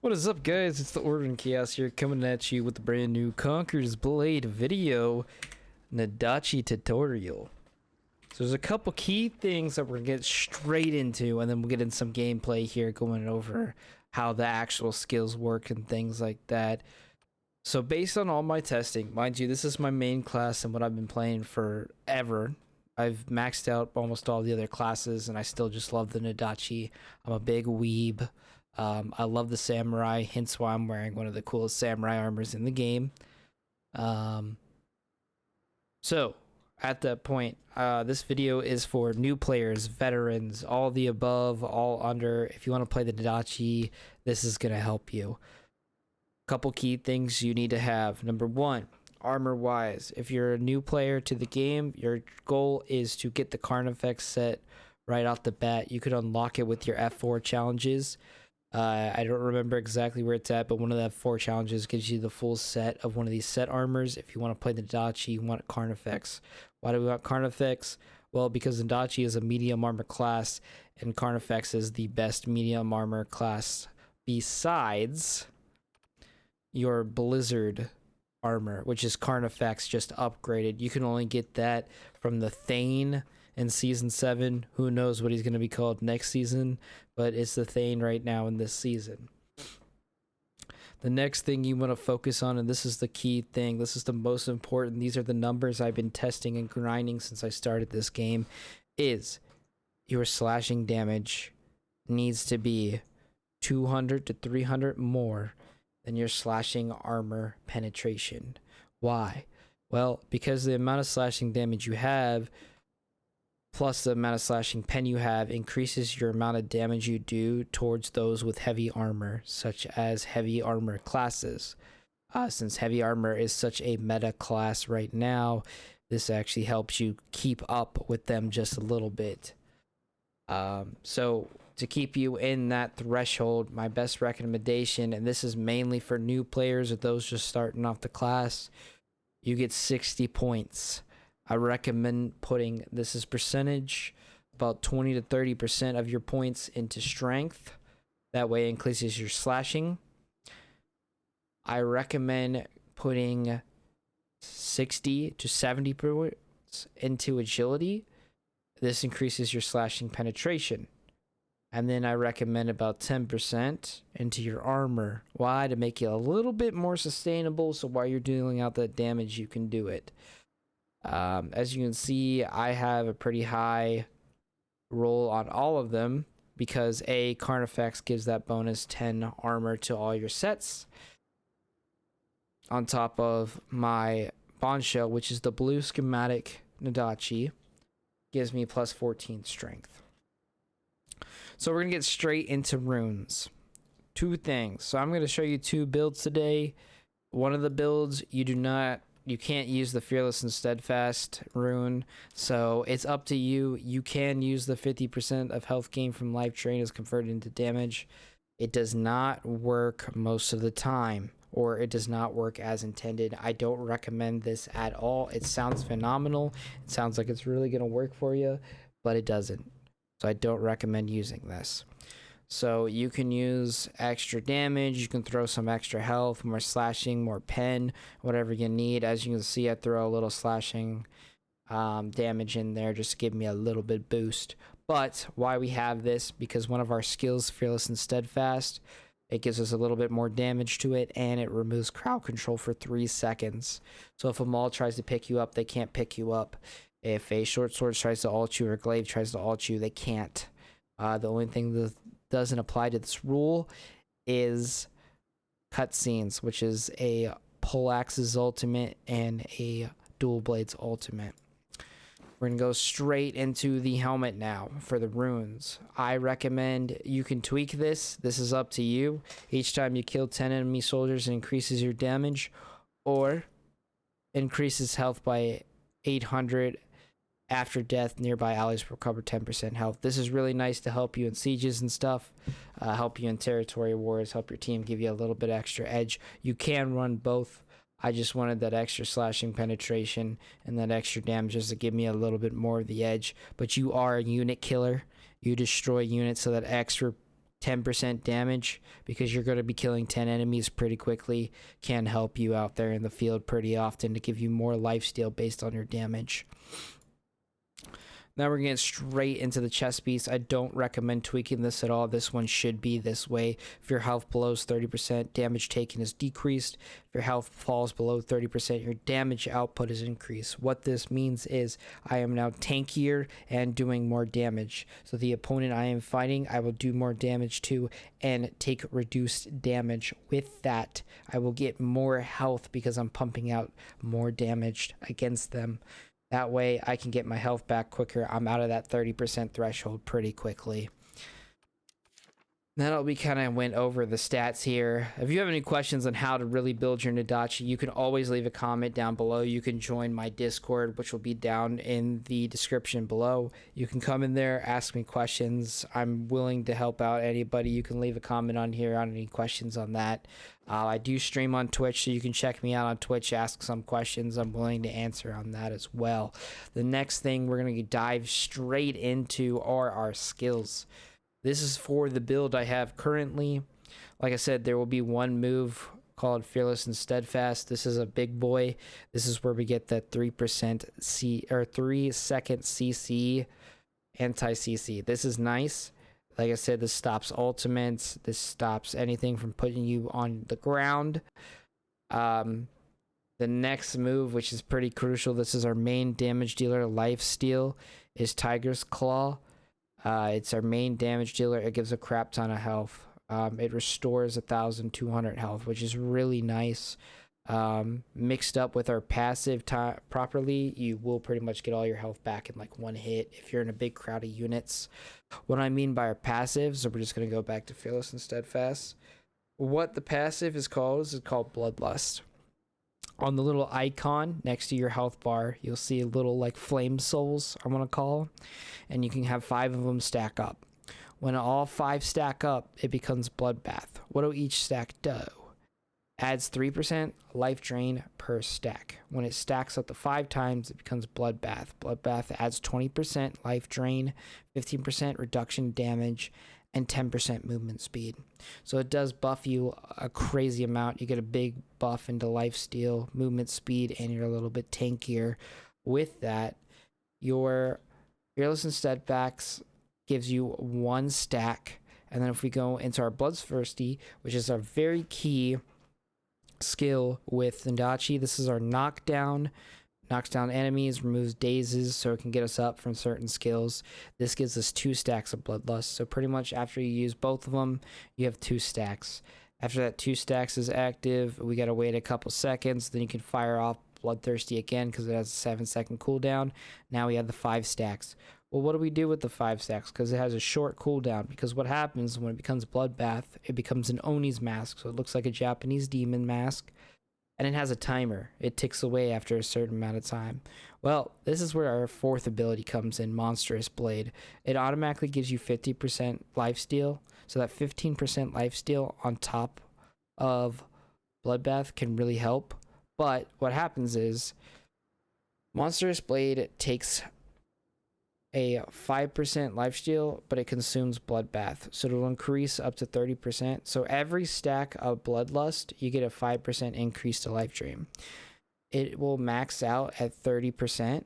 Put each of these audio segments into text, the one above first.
What is up, guys? It's TheOrderNChaos here, coming at you with a brand new Conqueror's Blade video Nodachi tutorial. So there's a couple key things that we're gonna get straight into, and then we'll get in some gameplay here, going over how the actual skills work and things like that. So based on all my testing, mind you, this is my main class and what I've been playing forever. I've maxed out almost all the other classes, and I still just love the Nodachi. I'm a big weeb. I love the samurai, hence why I'm wearing one of the coolest samurai armors in the game. So at that point, this video is for new players, veterans, all the above, all under. If you want to play the Nodachi, this is going to help you. Couple key things you need to have. Number one, armor wise, if you're a new player to the game, your goal is to get the Carnifex set right off the bat. You could unlock it with your F4 challenges. I don't remember exactly where it's at, but one of the 4 challenges gives you the full set of one of these set armors. If you want to play the Nodachi, you want Carnifex. Why do we want Carnifex? Well, because Nodachi is a medium armor class, and Carnifex is the best medium armor class besides your Blizzard armor, which is Carnifex just upgraded. You can only get that from the Thane in season 7. Who knows what he's going to be called next season, but it's the Thane right now in this season. The next thing you want to focus on, and this is the key thing, this is the most important, these are the numbers I've been testing and grinding since I started this game, is your slashing damage needs to be 200 to 300 more than your slashing armor penetration. Why? Well, because the amount of slashing damage you have plus the amount of slashing pen you have increases your amount of damage you do towards those with heavy armor, such as heavy armor classes. Since heavy armor is such a meta class right now, this actually helps you keep up with them just a little bit. So to keep you in that threshold, my best recommendation, and this is mainly for new players or those just starting off the class, you get 60 points. I recommend putting, this is percentage, about 20 to 30% of your points into strength. That way it increases your slashing. I recommend putting 60 to 70 points into agility. This increases your slashing penetration. And then I recommend about 10% into your armor. Why? To make it a little bit more sustainable, so while you're dealing out that damage, you can do it. As you can see, I have a pretty high roll on all of them because Carnifex gives that bonus 10 armor to all your sets. On top of my Bombshell, which is the blue schematic Nodachi, gives me plus 14 strength. So we're going to get straight into runes. 2 things. So I'm going to show you 2 builds today. One of the builds, you can't use the Fearless and Steadfast rune, so it's up to you. You can use the 50% of health gain from Life Drain as converted into damage. It does not work most of the time, or it does not work as intended. I don't recommend this at all. It sounds phenomenal. It sounds like it's really going to work for you, but it doesn't. So I don't recommend using this. So you can use extra damage, you can throw some extra health, more slashing, more pen, whatever you need. As you can see, I throw a little slashing damage in there just to give me a little bit boost. But why we have this, because one of our skills, Fearless and Steadfast, it gives us a little bit more damage to it, and it removes crowd control for 3 seconds. So if a Maul tries to pick you up, they can't pick you up. If a Short Sword tries to ult you or Glaive tries to ult you, they can't. The only thing that doesn't apply to this rule is cutscenes, which is a Poleaxe's ultimate and a Dual Blades ultimate. We're going to go straight into the helmet now for the runes. I recommend you can tweak this. This is up to you. Each time you kill 10 enemy soldiers, it increases your damage, or increases health by 800. After death, nearby allies recover 10% health. This is really nice to help you in sieges and stuff, help you in territory wars, help your team, give you a little bit extra edge. You can run both. I just wanted that extra slashing penetration and that extra damage just to give me a little bit more of the edge. But you are a unit killer. You destroy units, so that extra 10% damage because you're going to be killing 10 enemies pretty quickly. Can help you out there in the field pretty often to give you more lifesteal based on your damage. Now we're getting straight into the chest piece. I don't recommend tweaking this at all. This one should be this way. If your health below 30%, damage taken is decreased. If your health falls below 30%, your damage output is increased. What this means is I am now tankier and doing more damage. So the opponent I am fighting, I will do more damage to and take reduced damage. With that, I will get more health because I'm pumping out more damage against them. That way I can get my health back quicker. I'm out of that 30% threshold pretty quickly. That'll be kind of went over the stats here. If you have any questions on how to really build your Nodachi, you can always leave a comment down below. You can join my Discord, which will be down in the description below. You can come in there, ask me questions. I'm willing to help out anybody. You can leave a comment on here on any questions on that. I do stream on Twitch, so you can check me out on Twitch, ask some questions. I'm willing to answer on that as well. The next thing we're going to dive straight into are our skills. This is for the build I have currently. Like I said, there will be one move called Fearless and Steadfast. This is a big boy. This is where we get that 3% C or 3-second CC anti-CC. This is nice. Like I said, this stops ultimates. This stops anything from putting you on the ground. The next move, which is pretty crucial, this is our main damage dealer, Lifesteal, is Tiger's Claw. It's our main damage dealer. It gives a crap ton of health. It restores 1,200 health, which is really nice. Mixed up with our passive properly, you will pretty much get all your health back in like one hit if you're in a big crowd of units. What I mean by our passives, so we're just going to go back to Fearless and Steadfast. What the passive is called Bloodlust. On the little icon next to your health bar, you'll see a little like flame souls, I'm going to call, and you can have 5 of them stack up. When all 5 stack up, it becomes Bloodbath. What do each stack do? Adds 3% life drain per stack. When it stacks up to 5 times, it becomes Bloodbath. Bloodbath adds 20% life drain, 15% reduction damage, and 10% movement speed. So it does buff you a crazy amount. You get a big buff into lifesteal, movement speed, and you're a little bit tankier. With that, your Fearless and Steadfast gives you 1 stack. And then if we go into our Bloodthirsty, which is our very key skill with Nodachi, this is our knockdown. Knocks down enemies, removes dazes, so it can get us up from certain skills. This gives us 2 stacks of Bloodlust. So pretty much after you use both of them, you have 2 stacks. After that 2 stacks is active, we gotta wait a couple seconds. Then you can fire off Bloodthirsty again because it has a 7-second cooldown. Now we have the 5 stacks. Well, what do we do with the 5 stacks? Because it has a short cooldown. Because what happens when it becomes Bloodbath, it becomes an Oni's mask. So it looks like a Japanese demon mask. And it has a timer. It ticks away after a certain amount of time. Well, this is where our 4th ability comes in, Monstrous Blade. It automatically gives you 50% lifesteal. So that 15% lifesteal on top of Bloodbath can really help. But what happens is Monstrous Blade takes a 5% lifesteal, but it consumes Bloodbath, so it'll increase up to 30%. So every stack of Bloodlust, you get a 5% increase to life drain. It will max out at 30%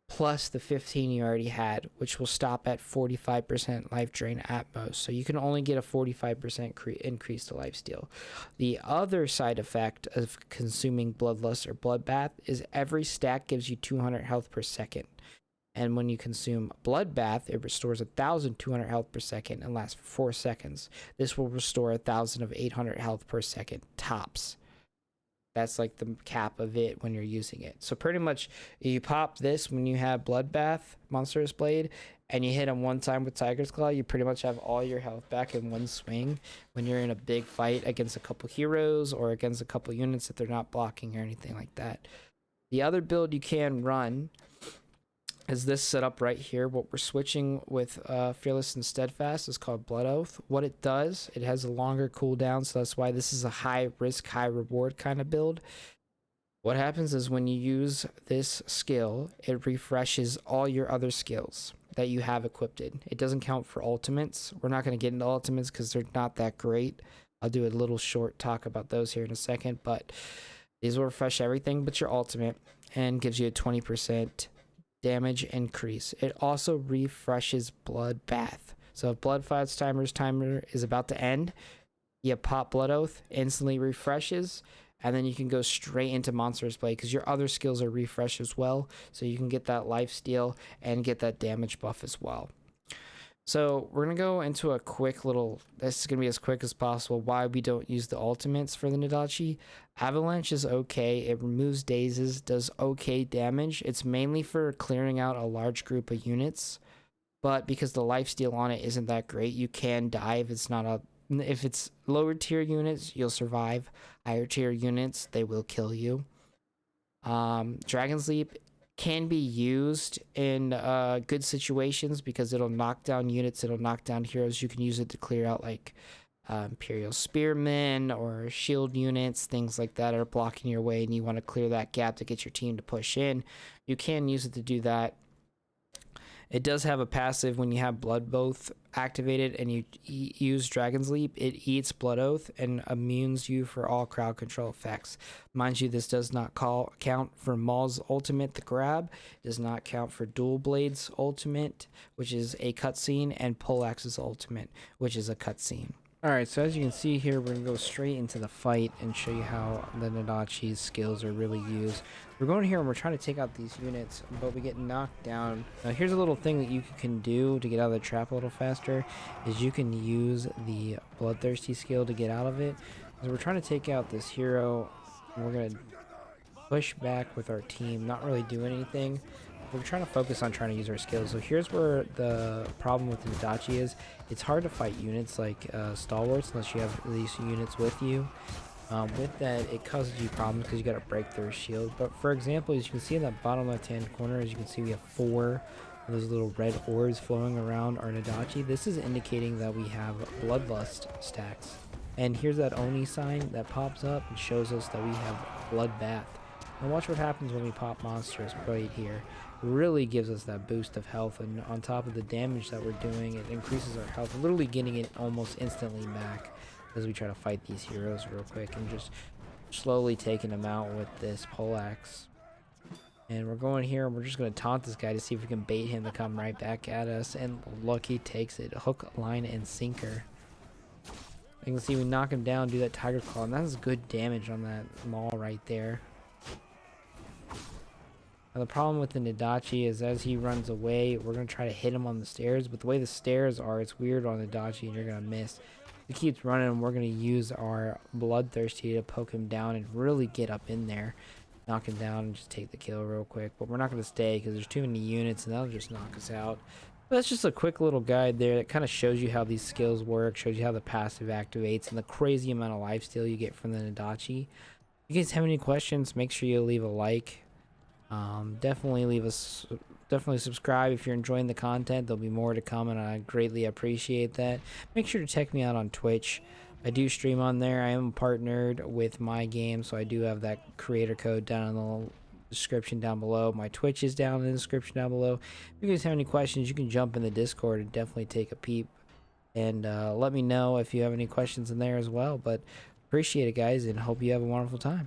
plus the 15 you already had, which will stop at 45% life drain at most. So you can only get a 45% increase to lifesteal. The other side effect of consuming Bloodlust or Bloodbath is every stack gives you 200 health per second. And when you consume Bloodbath, it restores 1,200 health per second and lasts for 4 seconds. This will restore 1,800 health per second tops. That's like the cap of it when you're using it. So pretty much you pop this when you have Bloodbath, Monstrous Blade, and you hit them one time with Tiger's Claw, you pretty much have all your health back in one swing when you're in a big fight against a couple heroes or against a couple units that they're not blocking or anything like that. The other build you can run is this setup right here. What we're switching with Fearless and Steadfast is called Blood Oath. What it does, it has a longer cooldown, so that's why this is a high risk, high reward kind of build. What happens is when you use this skill, it refreshes all your other skills that you have equipped. It doesn't count for ultimates. We're not going to get into ultimates because they're not that great. I'll do a little short talk about those here in a second, but these will refresh everything but your ultimate and gives you a 20% damage increase. It also refreshes Bloodbath. So if Bloodbath's timer is about to end, you pop Blood Oath, instantly refreshes, and then you can go straight into Monstrous Blade because your other skills are refreshed as well. So you can get that life steal and get that damage buff as well. So we're going to go into a quick little, this is going to be as quick as possible, why we don't use the ultimates for the Nodachi. Avalanche is okay. It removes dazes, does okay damage. It's mainly for clearing out a large group of units. But because the lifesteal on it isn't that great, you can die if it's lower tier units, you'll survive. Higher tier units, they will kill you. Dragon's Leap can be used in good situations because it'll knock down units, it'll knock down heroes. You can use it to clear out like Imperial Spearmen or shield units, things like that are blocking your way and you want to clear that gap to get your team to push in. You can use it to do that. It does have a passive when you have Blood Oath activated and you use Dragon's Leap. It eats Blood Oath and immunes you for all crowd control effects. Mind you, this does not count for Maul's ultimate, the grab. It does not count for Dual Blade's ultimate, which is a cutscene, and Poleaxe's ultimate, which is a cutscene. Alright, so as you can see here, we're going to go straight into the fight and show you how the Nodachi's skills are really used. We're going here and we're trying to take out these units, but we get knocked down. Now here's a little thing that you can do to get out of the trap a little faster, is you can use the Bloodthirsty skill to get out of it. So we're trying to take out this hero, and we're going to push back with our team, not really do anything. We're trying to focus on trying to use our skills. So here's where the problem with the Nodachi is. It's hard to fight units like stalwarts unless you have these units with you. With that, it causes you problems because you got to break their shield. But for example, as you can see in that bottom left hand corner, as you can see, we have 4 of those little red orbs flowing around our Nodachi. This is indicating that we have Bloodlust stacks. And here's that Oni sign that pops up and shows us that we have Bloodbath. Now watch what happens when we pop Monstrous Blade here. Really gives us that boost of health, and on top of the damage that we're doing, it increases our health, literally getting it almost instantly back as we try to fight these heroes real quick and just slowly taking them out with this poleaxe. And we're going here and we're just going to taunt this guy to see if we can bait him to come right back at us, and look, he takes it. Hook, line, and sinker. You can see we knock him down, do that Tiger Claw, and that's good damage on that Maul right there. Now the problem with the Nodachi is as he runs away, we're going to try to hit him on the stairs, but the way the stairs are, it's weird on the Nodachi and you're going to miss. If he keeps running, we're going to use our Bloodthirsty to poke him down and really get up in there, knock him down and just take the kill real quick. But we're not going to stay because there's too many units and that'll just knock us out. But that's just a quick little guide there that kind of shows you how these skills work, shows you how the passive activates, and the crazy amount of lifesteal you get from the Nodachi. If you guys have any questions, make sure you leave a like. Definitely subscribe if you're enjoying the content. There'll be more to come and I greatly appreciate that. Make sure to check me out on Twitch. I do stream on there. I am partnered with My.Games, so I do have that creator code down in the description down below. My Twitch is down in the description down below. If you guys have any questions, you can jump in the Discord and definitely take a peep and let me know if you have any questions in there as well. But appreciate it, guys, and hope you have a wonderful time.